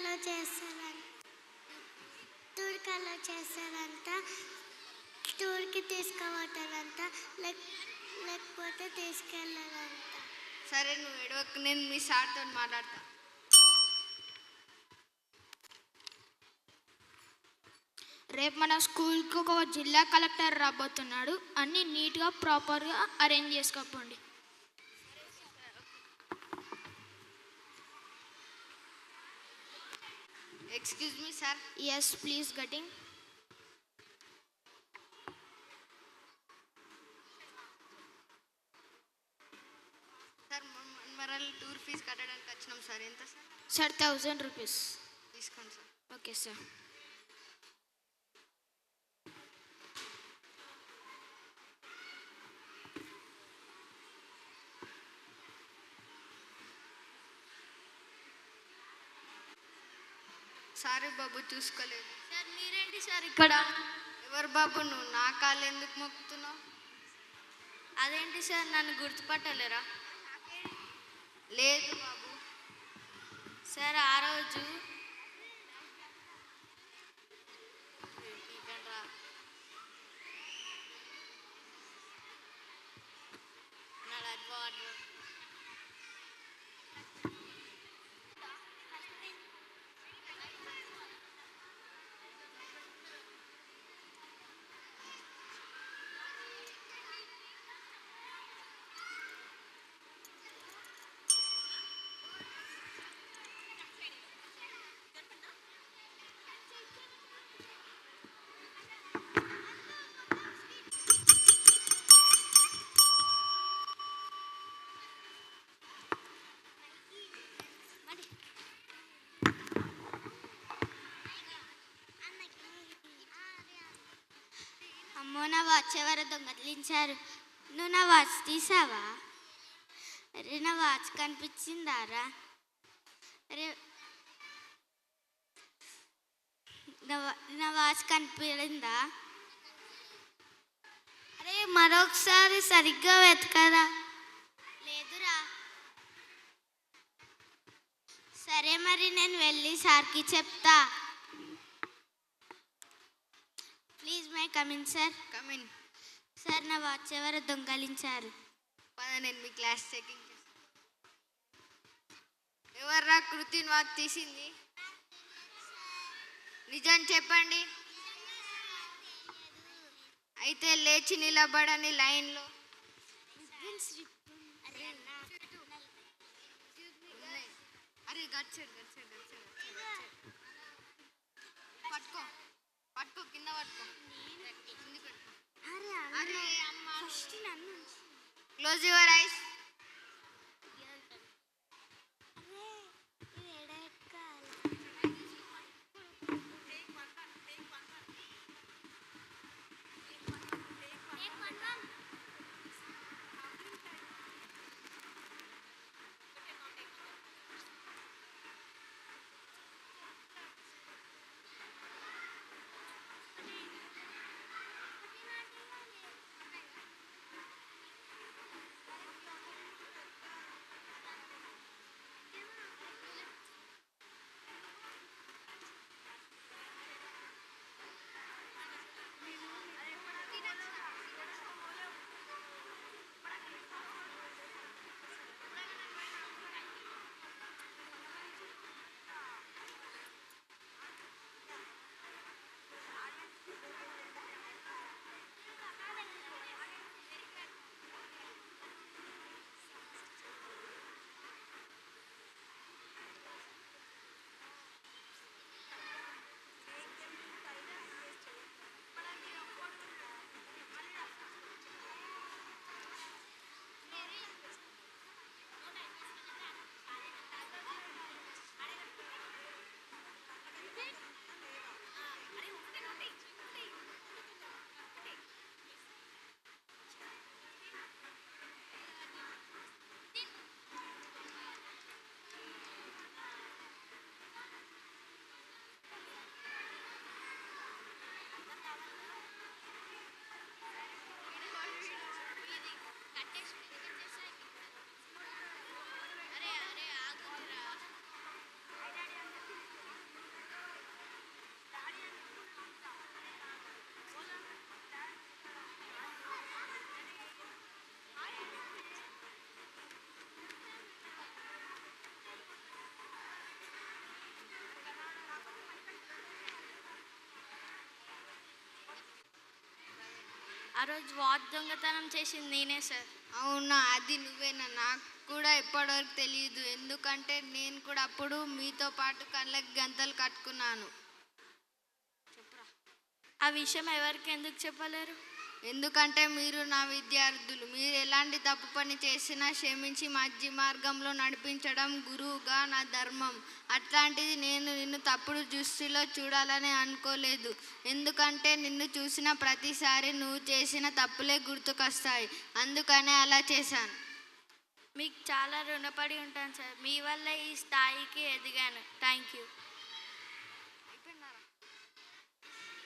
అలో చేస్తారంట. టూర్కి అలో చేస్తారంట. టూర్కి తీసుకుపోతారంట, లేకపోతే తీసుకెళ్ళారంట. సరే నువ్వు ఎడవకు, నేను మీ సార్తో మాట్లాడతా. రేపు మన స్కూల్కి ఒక జిల్లా కలెక్టర్ రాబోతున్నాడు. అన్నీ నీట్గా ప్రాపర్గా అరేంజ్ చేసుకోండి. Excuse me sir. Yes please getting. Sir మనల్ని టూర్ ఫీజు కట్టడానికి వచ్చినాం సార్. ఎంత సార్? సార్ 1000 రూపీస్ తీసుకోండి సార్. Okay sir. సారీ బాబు, చూసుకోలేదు. సార్ మీరేంటి సార్ ఇక్కడ? ఎవరు బాబు నువ్వు? నా కాళ్ళు ఎందుకు మొక్కుతున్నావు? అదేంటి సార్, నన్ను గుర్తుపట్టలేరా? లేదు బాబు. సార్ ఆ రోజు అమ్మో, నా వాచ్ ఎవరో దొంగలించారు. నువ్వు నా వాచ్ తీసావా? అరే నా వాచ్ కనిపించిందారా? అరే నా వాచ్ కనిపించిందా? అరే మరొకసారి సరిగ్గా వెతకరా. లేదురా. సరే మరి నేను వెళ్ళి సార్కి చెప్తా. Please may come in sir. Come in. Sir నా వాచ్ ఎవరో దొంగలించారు. పద నేను మీ క్లాస్ చెకింగ్ చేస్తాను. ఎవర్రా కృతిని వాచ్ తీసింది? నిజం చెప్పండి. అయితే లేచి నిలబడని లైన్లో. అరే గచ్చాడు పట్టుకో పట్టుకో, కింద పట్టుకో. అరే అమ్మ, క్లోజ్ యువర్ ఐస్. ఆ రోజు వాచ్ దొంగతనం చేసింది నేనే సార్. అవునా, అది నువ్వేనా? నాకు కూడా ఇప్పటివరకు తెలియదు, ఎందుకంటే నేను కూడా అప్పుడు మీతో పాటు కళ్ళకి గంతలు కట్టుకున్నాను. ఆ విషయం ఎవరికి ఎందుకు చెప్పలేరు? ఎందుకంటే మీరు నా విద్యార్థులు. మీరు ఎలాంటి తప్పు పని చేసినా క్షమించి మంచి మార్గంలో నడిపించడం గురువుగా నా ధర్మం. అట్లాంటిది నేను నిన్ను తప్పుడు దృష్టిలో చూడాలని అనుకోలేదు, ఎందుకంటే నిన్ను చూసిన ప్రతిసారి నువ్వు చేసిన తప్పులే గుర్తుకొస్తాయి, అందుకనే అలా చేశాను. మీకు చాలా రుణపడి ఉంటాను సార్. మీ వల్ల ఈ స్థాయికి ఎదిగాను. Thank you.